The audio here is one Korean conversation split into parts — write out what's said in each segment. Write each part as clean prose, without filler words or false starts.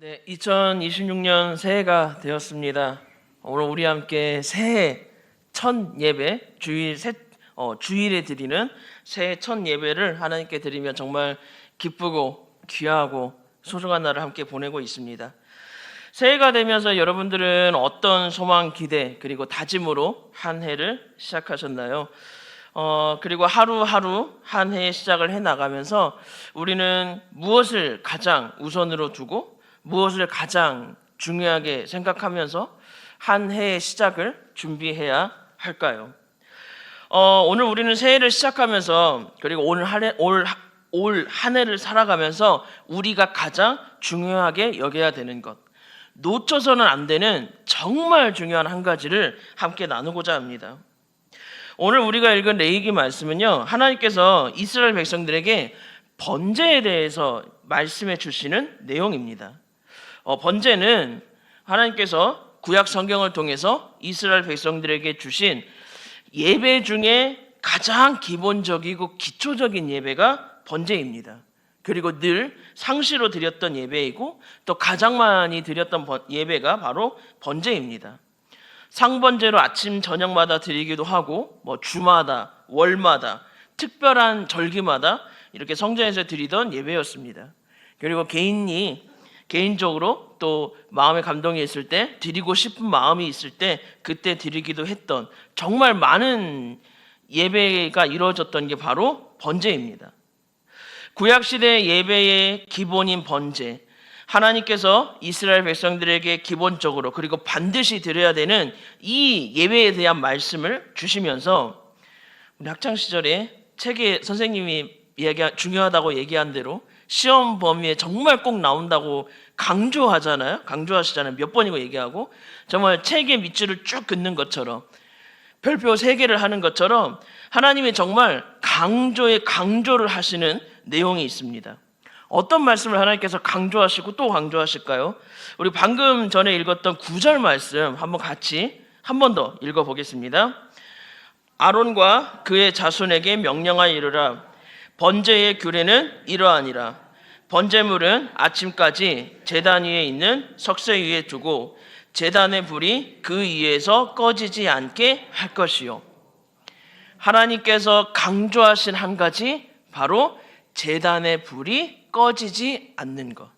네, 2026년 새해가 되었습니다. 오늘 우리 함께 새해 첫 예배, 주일에 드리는 새해 첫 예배를 하나님께 드리며 정말 기쁘고 귀하고 소중한 날을 함께 보내고 있습니다. 새해가 되면서 여러분들은 어떤 소망, 기대, 그리고 다짐으로 한 해를 시작하셨나요? 그리고 하루하루 한 해의 시작을 해 나가면서 우리는 무엇을 가장 우선으로 두고 무엇을 가장 중요하게 생각하면서 한 해의 시작을 준비해야 할까요? 오늘 우리는 새해를 시작하면서 그리고 올 한 해를 살아가면서 우리가 가장 중요하게 여겨야 되는 것, 놓쳐서는 안 되는 정말 중요한 한 가지를 함께 나누고자 합니다. 오늘 우리가 읽은 레위기 말씀은요, 하나님께서 이스라엘 백성들에게 번제에 대해서 말씀해 주시는 내용입니다. 번제는 하나님께서 구약 성경을 통해서 이스라엘 백성들에게 주신 예배 중에 가장 기본적이고 기초적인 예배가 번제입니다. 그리고 늘 상시로 드렸던 예배이고 또 가장 많이 드렸던 예배가 바로 번제입니다. 상번제로 아침 저녁마다 드리기도 하고 주마다 월마다 특별한 절기마다 이렇게 성전에서 드리던 예배였습니다. 그리고 개인적으로 또 마음의 감동이 있을 때, 드리고 싶은 마음이 있을 때 그때 드리기도 했던 정말 많은 예배가 이루어졌던 게 바로 번제입니다. 구약시대 예배의 기본인 번제, 하나님께서 이스라엘 백성들에게 기본적으로 그리고 반드시 드려야 되는 이 예배에 대한 말씀을 주시면서 우리 학창시절에 책에 선생님이 중요하다고 얘기한 대로 시험 범위에 정말 꼭 나온다고 강조하시잖아요. 몇 번이고 얘기하고 정말 책의 밑줄을 쭉 긋는 것처럼 별표 3개를 하는 것처럼 하나님이 정말 강조를 하시는 내용이 있습니다. 어떤 말씀을 하나님께서 강조하시고 또 강조하실까요? 우리 방금 전에 읽었던 9절 말씀 같이 한 번 더 읽어보겠습니다. 아론과 그의 자손에게 명령하여 이르라. 번제의 규례는 이러하니라. 번제물은 아침까지 제단 위에 있는 석쇠 위에 두고 제단의 불이 그 위에서 꺼지지 않게 할 것이요. 하나님께서 강조하신 한 가지, 바로 제단의 불이 꺼지지 않는 것,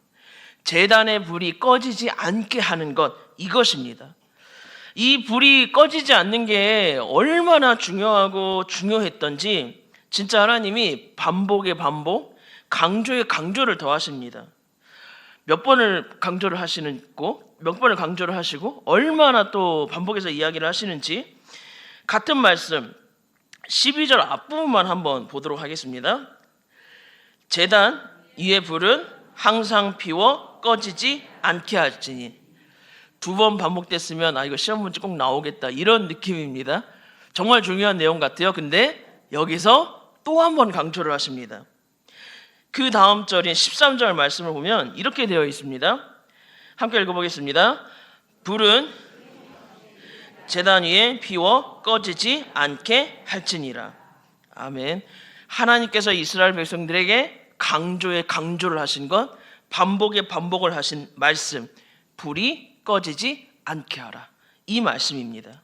제단의 불이 꺼지지 않게 하는 것, 이것입니다. 이 불이 꺼지지 않는 게 얼마나 중요하고 중요했던지 진짜 하나님이 반복에 반복, 강조에 강조를 더하십니다. 몇 번을 강조를 하시고 얼마나 또 반복해서 이야기를 하시는지 같은 말씀 12절 앞부분만 한번 보도록 하겠습니다. 제단 위의 불은 항상 피워 꺼지지 않게 할지니. 2번 반복됐으면 이거 시험 문제 꼭 나오겠다 이런 느낌입니다. 정말 중요한 내용 같아요. 근데 여기서 또 한 번 강조를 하십니다. 그 다음 절인 13절 말씀을 보면 이렇게 되어 있습니다. 함께 읽어보겠습니다. 불은 제단 위에 피워 꺼지지 않게 할지니라. 아멘. 하나님께서 이스라엘 백성들에게 강조를 하신 것, 반복에 반복을 하신 말씀, 불이 꺼지지 않게 하라, 이 말씀입니다.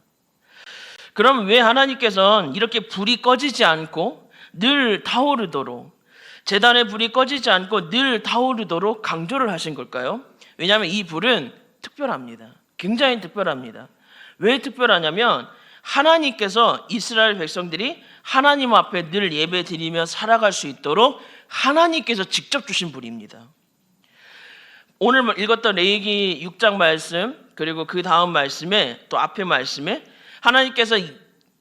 그럼 왜 하나님께서는 이렇게 불이 꺼지지 않고 늘 타오르도록, 제단의 불이 꺼지지 않고 늘 타오르도록 강조를 하신 걸까요? 왜냐하면 이 불은 특별합니다. 굉장히 특별합니다. 왜 특별하냐면 하나님께서 이스라엘 백성들이 하나님 앞에 늘 예배 드리며 살아갈 수 있도록 하나님께서 직접 주신 불입니다. 오늘 읽었던 레위기 6장 말씀, 그리고 그 다음 말씀에 또 앞에 말씀에 하나님께서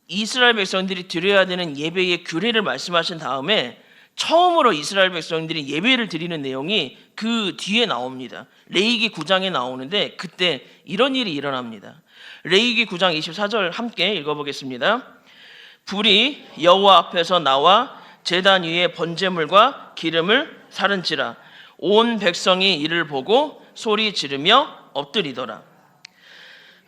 이스라엘 백성들이 드려야 되는 예배의 규례를 말씀하신 다음에 처음으로 이스라엘 백성들이 예배를 드리는 내용이 그 뒤에 나옵니다. 레위기 9장에 나오는데 그때 이런 일이 일어납니다. 레위기 9장 24절 함께 읽어보겠습니다. 불이 여호와 앞에서 나와 제단 위에 번제물과 기름을 사른지라. 온 백성이 이를 보고 소리 지르며 엎드리더라.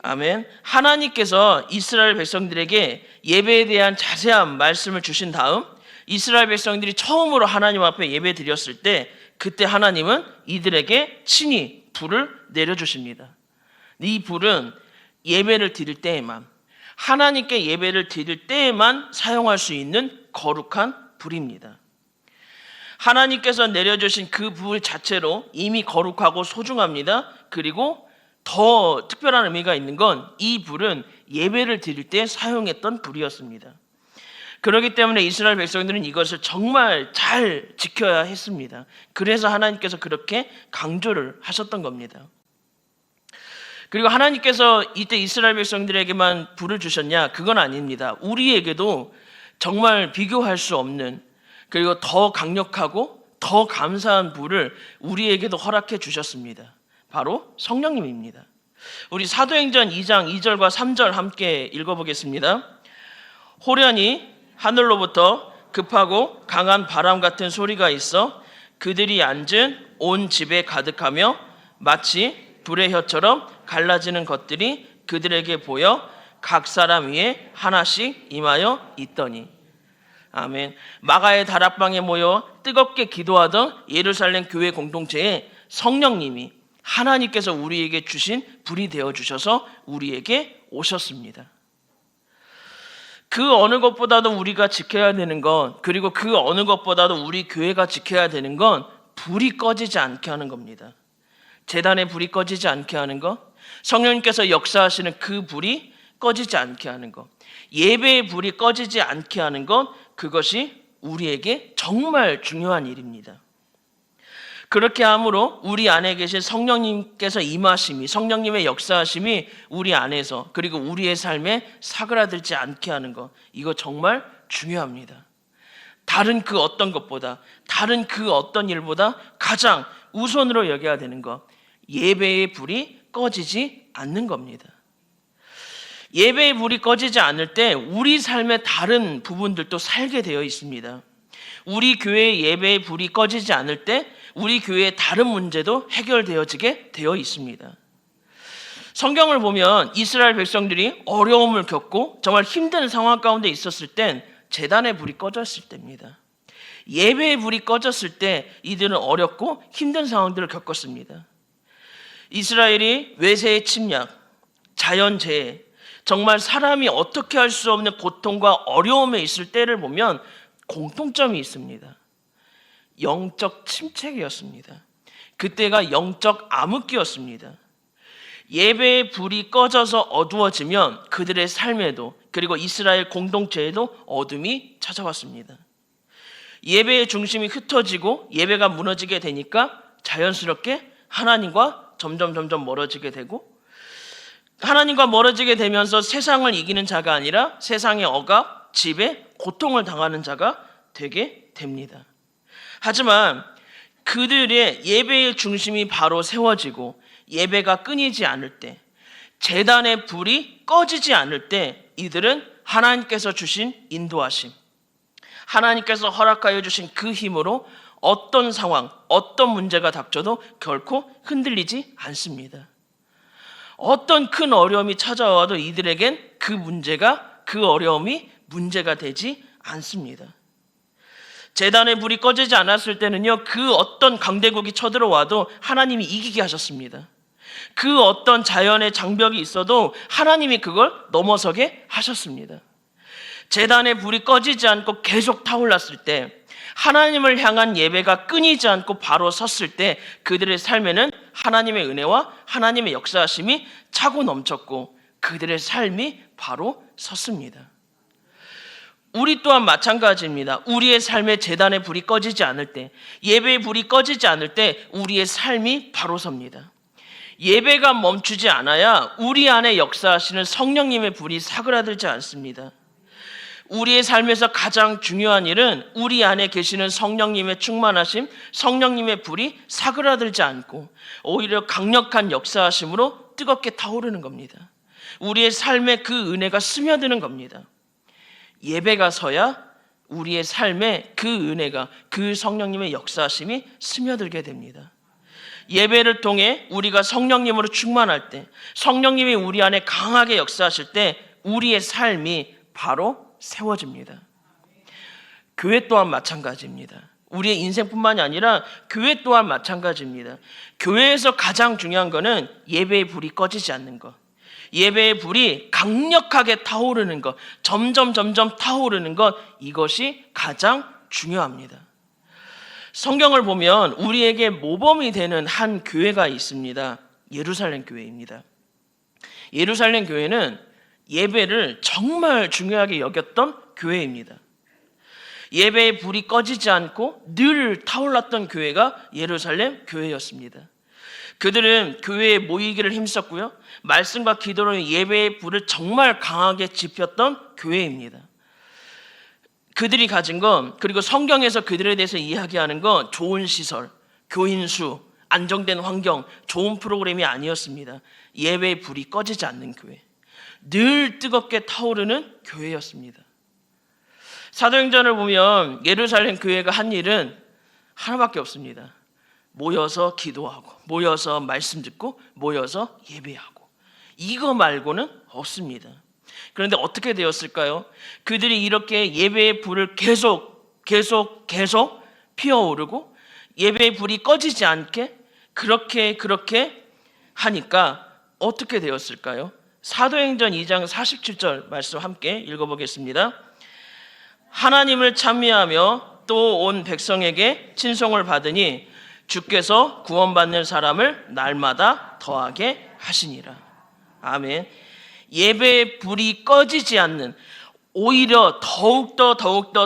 아멘. 하나님께서 이스라엘 백성들에게 예배에 대한 자세한 말씀을 주신 다음 이스라엘 백성들이 처음으로 하나님 앞에 예배 드렸을 때 그때 하나님은 이들에게 친히 불을 내려주십니다. 이 불은 예배를 드릴 때에만, 하나님께 예배를 드릴 때에만 사용할 수 있는 거룩한 불입니다. 하나님께서 내려주신 그 불 자체로 이미 거룩하고 소중합니다. 그리고 더 특별한 의미가 있는 건 이 불은 예배를 드릴 때 사용했던 불이었습니다. 그렇기 때문에 이스라엘 백성들은 이것을 정말 잘 지켜야 했습니다. 그래서 하나님께서 그렇게 강조를 하셨던 겁니다. 그리고 하나님께서 이때 이스라엘 백성들에게만 불을 주셨냐? 그건 아닙니다. 우리에게도 정말 비교할 수 없는, 그리고 더 강력하고 더 감사한 불을 우리에게도 허락해 주셨습니다. 바로 성령님입니다. 우리 사도행전 2장 2절과 3절 함께 읽어보겠습니다. 호련히 하늘로부터 급하고 강한 바람 같은 소리가 있어 그들이 앉은 온 집에 가득하며 마치 불의 혀처럼 갈라지는 것들이 그들에게 보여 각 사람 위에 하나씩 임하여 있더니. 아멘. 마가의 다락방에 모여 뜨겁게 기도하던 예루살렘 교회 공동체에 성령님이 하나님께서 우리에게 주신 불이 되어 주셔서 우리에게 오셨습니다. 그 어느 것보다도 우리가 지켜야 되는 건, 그리고 그 어느 것보다도 우리 교회가 지켜야 되는 건 불이 꺼지지 않게 하는 겁니다. 제단의 불이 꺼지지 않게 하는 것, 성령님께서 역사하시는 그 불이 꺼지지 않게 하는 것, 예배의 불이 꺼지지 않게 하는 것, 그것이 우리에게 정말 중요한 일입니다. 그렇게 함으로 우리 안에 계신 성령님께서 임하심이, 성령님의 역사하심이 우리 안에서, 그리고 우리의 삶에 사그라들지 않게 하는 것, 이거 정말 중요합니다. 다른 그 어떤 것보다, 다른 그 어떤 일보다 가장 우선으로 여겨야 되는 것, 예배의 불이 꺼지지 않는 겁니다. 예배의 불이 꺼지지 않을 때 우리 삶의 다른 부분들도 살게 되어 있습니다. 우리 교회의 예배의 불이 꺼지지 않을 때 우리 교회의 다른 문제도 해결되어지게 되어 있습니다. 성경을 보면 이스라엘 백성들이 어려움을 겪고 정말 힘든 상황 가운데 있었을 땐 제단의 불이 꺼졌을 때입니다. 예배의 불이 꺼졌을 때 이들은 어렵고 힘든 상황들을 겪었습니다. 이스라엘이 외세의 침략, 자연재해, 정말 사람이 어떻게 할 수 없는 고통과 어려움에 있을 때를 보면 공통점이 있습니다. 영적 침체기였습니다. 그때가 영적 암흑기였습니다. 예배의 불이 꺼져서 어두워지면 그들의 삶에도, 그리고 이스라엘 공동체에도 어둠이 찾아왔습니다. 예배의 중심이 흩어지고 예배가 무너지게 되니까 자연스럽게 하나님과 점점 멀어지게 되고, 하나님과 멀어지게 되면서 세상을 이기는 자가 아니라 세상의 억압, 지배, 고통을 당하는 자가 되게 됩니다. 하지만 그들의 예배의 중심이 바로 세워지고 예배가 끊이지 않을 때, 제단의 불이 꺼지지 않을 때 이들은 하나님께서 주신 인도하심, 하나님께서 허락하여 주신 그 힘으로 어떤 상황, 어떤 문제가 닥쳐도 결코 흔들리지 않습니다. 어떤 큰 어려움이 찾아와도 이들에겐 그 문제가, 그 어려움이 문제가 되지 않습니다. 제단의 불이 꺼지지 않았을 때는요, 그 어떤 강대국이 쳐들어와도 하나님이 이기게 하셨습니다. 그 어떤 자연의 장벽이 있어도 하나님이 그걸 넘어서게 하셨습니다. 제단의 불이 꺼지지 않고 계속 타올랐을 때, 하나님을 향한 예배가 끊이지 않고 바로 섰을 때 그들의 삶에는 하나님의 은혜와 하나님의 역사하심이 차고 넘쳤고 그들의 삶이 바로 섰습니다. 우리 또한 마찬가지입니다. 우리의 삶에 제단의 불이 꺼지지 않을 때, 예배의 불이 꺼지지 않을 때 우리의 삶이 바로 섭니다. 예배가 멈추지 않아야 우리 안에 역사하시는 성령님의 불이 사그라들지 않습니다. 우리의 삶에서 가장 중요한 일은 우리 안에 계시는 성령님의 충만하심, 성령님의 불이 사그라들지 않고 오히려 강력한 역사하심으로 뜨겁게 타오르는 겁니다. 우리의 삶에 그 은혜가 스며드는 겁니다. 예배가 서야 우리의 삶에 그 은혜가, 그 성령님의 역사하심이 스며들게 됩니다. 예배를 통해 우리가 성령님으로 충만할 때, 성령님이 우리 안에 강하게 역사하실 때 우리의 삶이 바로 세워집니다. 교회 또한 마찬가지입니다. 우리의 인생뿐만이 아니라 교회 또한 마찬가지입니다. 교회에서 가장 중요한 것은 예배의 불이 꺼지지 않는 것, 예배의 불이 강력하게 타오르는 것, 점점 타오르는 것, 이것이 가장 중요합니다. 성경을 보면 우리에게 모범이 되는 한 교회가 있습니다. 예루살렘 교회입니다. 예루살렘 교회는 예배를 정말 중요하게 여겼던 교회입니다. 예배의 불이 꺼지지 않고 늘 타올랐던 교회가 예루살렘 교회였습니다. 그들은 교회에 모이기를 힘썼고요, 말씀과 기도로 예배의 불을 정말 강하게 지폈던 교회입니다. 그들이 가진 건, 그리고 성경에서 그들에 대해서 이야기하는 건 좋은 시설, 교인 수, 안정된 환경, 좋은 프로그램이 아니었습니다. 예배의 불이 꺼지지 않는 교회, 늘 뜨겁게 타오르는 교회였습니다. 사도행전을 보면 예루살렘 교회가 한 일은 하나밖에 없습니다. 모여서 기도하고, 모여서 말씀 듣고, 모여서 예배하고, 이거 말고는 없습니다. 그런데 어떻게 되었을까요? 그들이 이렇게 예배의 불을 계속 피어오르고 예배의 불이 꺼지지 않게 그렇게 하니까 어떻게 되었을까요? 사도행전 2장 47절 말씀 함께 읽어보겠습니다. 하나님을 찬미하며 또 온 백성에게 친송을 받으니 주께서 구원받는 사람을 날마다 더하게 하시니라. 아멘. 예배의 불이 꺼지지 않는, 오히려 더욱더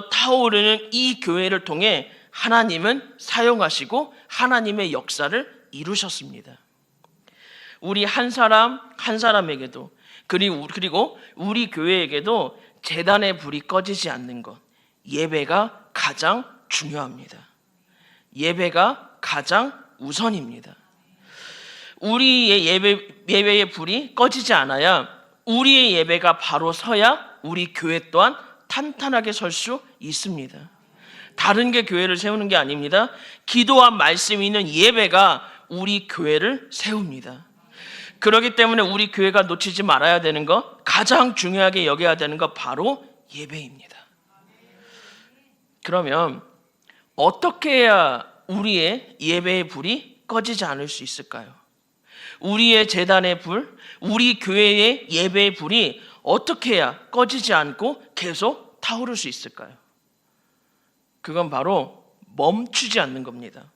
타오르는 이 교회를 통해 하나님은 사용하시고 하나님의 역사를 이루셨습니다. 우리 한 사람 한 사람에게도, 그리고 우리 교회에게도 제단의 불이 꺼지지 않는 것, 예배가 가장 중요합니다. 예배가 가장 우선입니다. 우리의 예배의 불이 꺼지지 않아야, 우리의 예배가 바로 서야 우리 교회 또한 탄탄하게 설 수 있습니다. 다른 게 교회를 세우는 게 아닙니다. 기도와 말씀이 있는 예배가 우리 교회를 세웁니다. 그렇기 때문에 우리 교회가 놓치지 말아야 되는 것, 가장 중요하게 여겨야 되는 것, 바로 예배입니다. 그러면 어떻게 해야 우리의 예배의 불이 꺼지지 않을 수 있을까요? 우리의 제단의 불, 우리 교회의 예배의 불이 어떻게 해야 꺼지지 않고 계속 타오를 수 있을까요? 그건 바로 멈추지 않는 겁니다.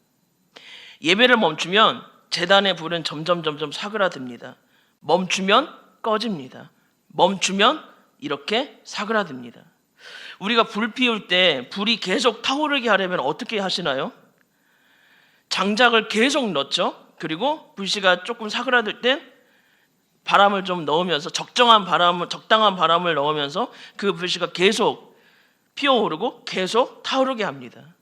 예배를 멈추면 제단의 불은 점점 사그라듭니다. 멈추면 꺼집니다. 멈추면 이렇게 사그라듭니다. 우리가 불 피울 때 불이 계속 타오르게 하려면 어떻게 하시나요? 장작을 계속 넣죠. 그리고 불씨가 조금 사그라들 때 바람을 좀 넣으면서, 적당한 바람을 넣으면서 그 불씨가 계속 피어오르고 계속 타오르게 합니다.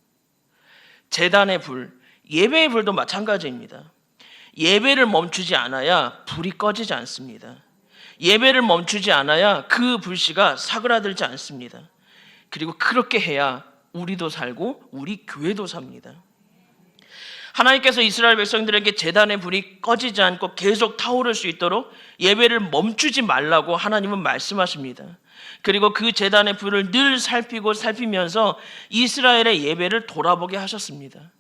제단의 불, 예배의 불도 마찬가지입니다. 예배를 멈추지 않아야 불이 꺼지지 않습니다. 예배를 멈추지 않아야 그 불씨가 사그라들지 않습니다. 그리고 그렇게 해야 우리도 살고 우리 교회도 삽니다. 하나님께서 이스라엘 백성들에게 제단의 불이 꺼지지 않고 계속 타오를 수 있도록 예배를 멈추지 말라고 하나님은 말씀하십니다. 그리고 그 제단의 불을 늘 살피면서 이스라엘의 예배를 돌아보게 하셨습니다.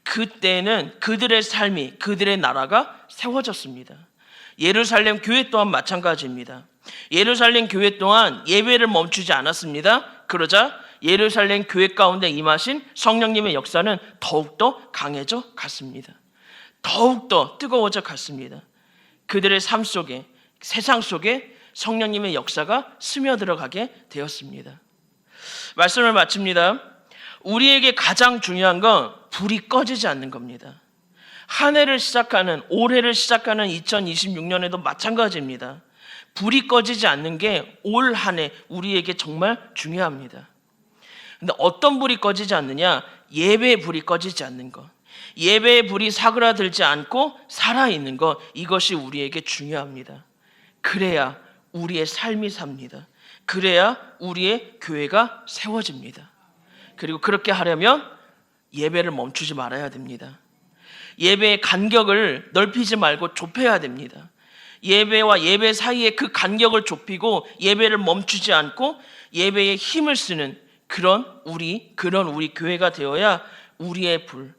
그때는 그들의 삶이, 그들의 나라가 세워졌습니다. 예루살렘 교회 또한 마찬가지입니다. 예루살렘 교회 또한 예배를 멈추지 않았습니다. 그러자 예루살렘 교회 가운데 임하신 성령님의 역사는 더욱더 강해져 갔습니다. 더욱더 뜨거워져 갔습니다. 그들의 삶 속에, 세상 속에 성령님의 역사가 스며들어가게 되었습니다. 말씀을 마칩니다. 우리에게 가장 중요한 건 불이 꺼지지 않는 겁니다. 한 해를 시작하는, 올해를 시작하는 2026년에도 마찬가지입니다. 불이 꺼지지 않는 게 올 한 해 우리에게 정말 중요합니다. 근데 어떤 불이 꺼지지 않느냐? 예배의 불이 꺼지지 않는 것, 예배의 불이 사그라들지 않고 살아있는 것, 이것이 우리에게 중요합니다. 그래야 우리의 삶이 삽니다. 그래야 우리의 교회가 세워집니다. 그리고 그렇게 하려면 예배를 멈추지 말아야 됩니다. 예배의 간격을 넓히지 말고 좁혀야 됩니다. 예배와 예배 사이에 그 간격을 좁히고 예배를 멈추지 않고 예배에 힘을 쓰는 그런 우리 교회가 되어야 우리의 불,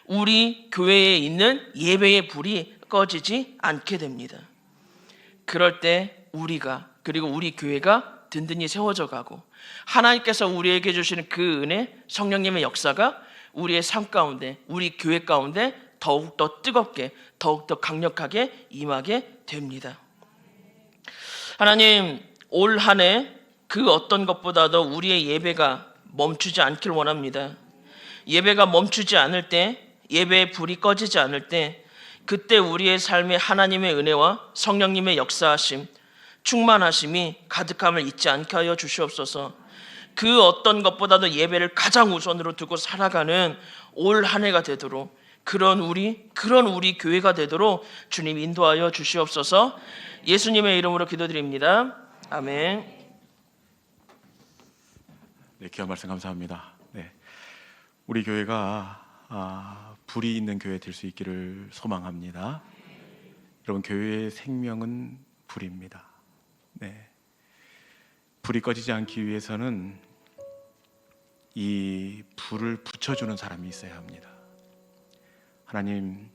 우리 교회에 있는 예배의 불이 꺼지지 않게 됩니다. 그럴 때 우리가, 그리고 우리 교회가 든든히 세워져 가고 하나님께서 우리에게 주시는 그 은혜, 성령님의 역사가 우리의 삶 가운데, 우리 교회 가운데 더욱더 뜨겁게, 더욱더 강력하게 임하게 됩니다. 하나님, 올 한 해 그 어떤 것보다도 우리의 예배가 멈추지 않길 원합니다. 예배가 멈추지 않을 때, 예배의 불이 꺼지지 않을 때, 그때 우리의 삶에 하나님의 은혜와 성령님의 역사하심, 충만하심이 가득함을 잊지 않게 하여 주시옵소서. 그 어떤 것보다도 예배를 가장 우선으로 두고 살아가는 올 한 해가 되도록, 그런 우리 교회가 되도록 주님 인도하여 주시옵소서. 예수님의 이름으로 기도드립니다. 아멘. 네, 귀한 말씀 감사합니다. 네, 우리 교회가 불이 있는 교회 될 수 있기를 소망합니다. 여러분, 교회의 생명은 불입니다. 네, 불이 꺼지지 않기 위해서는 이 불을 붙여주는 사람이 있어야 합니다. 하나님,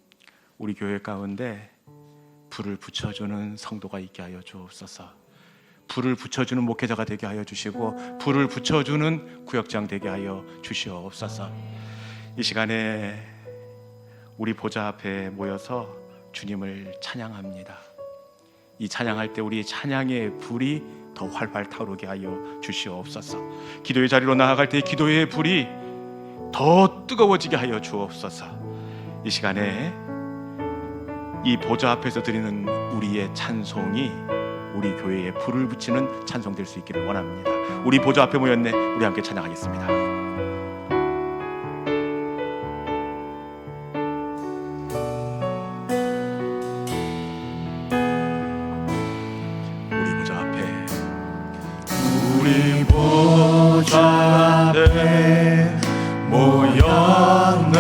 우리 교회 가운데 불을 붙여주는 성도가 있게 하여 주옵소서. 불을 붙여주는 목회자가 되게 하여 주시고, 불을 붙여주는 구역장 되게 하여 주시옵소서. 이 시간에 우리 보좌 앞에 모여서 주님을 찬양합니다. 이 찬양할 때 우리 찬양의 불이 더 활활 타오르게 하여 주시옵소서. 기도의 자리로 나아갈 때 기도의 불이 더 뜨거워지게 하여 주옵소서. 이 시간에 이 보좌 앞에서 드리는 우리의 찬송이 우리 교회에 불을 붙이는 찬송 될 수 있기를 원합니다. 우리 보좌 앞에 모였네, 우리 함께 찬양하겠습니다. 우리 보좌 앞에 모였네,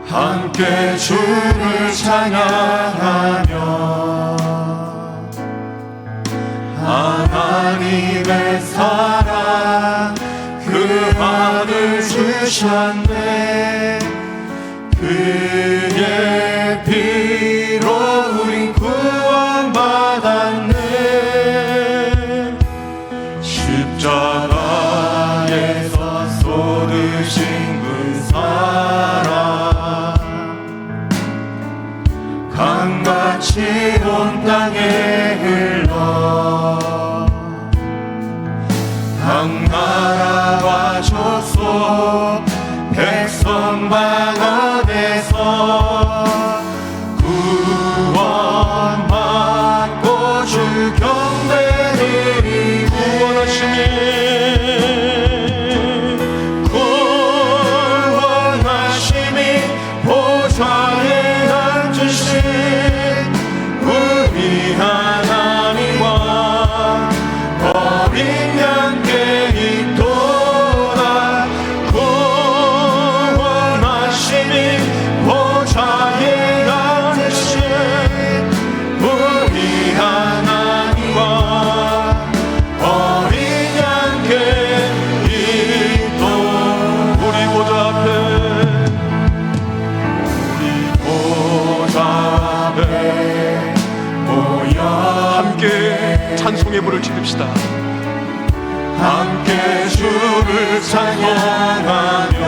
함께 주를 찬양하며 하나님의 사랑 그 안을 주셨네. 그의 피로 우린 구원받았네. 십자가에서 쏟으신 그 사랑 강같이 온 땅에 흘러 당나라와 족속 백성 방언에서 구원받고 주 경배를 구원하심이 보좌에 앉으신 우리 하나님과 어린 양께 있도다. 구원하심이 보좌에 앉으신 우리 하나님과 어린 양께 있도다. 우리 보좌 앞에, 우리 보좌 앞에 모여 함께 찬송의 불을 지핍시다. 함께 주를 찬양하며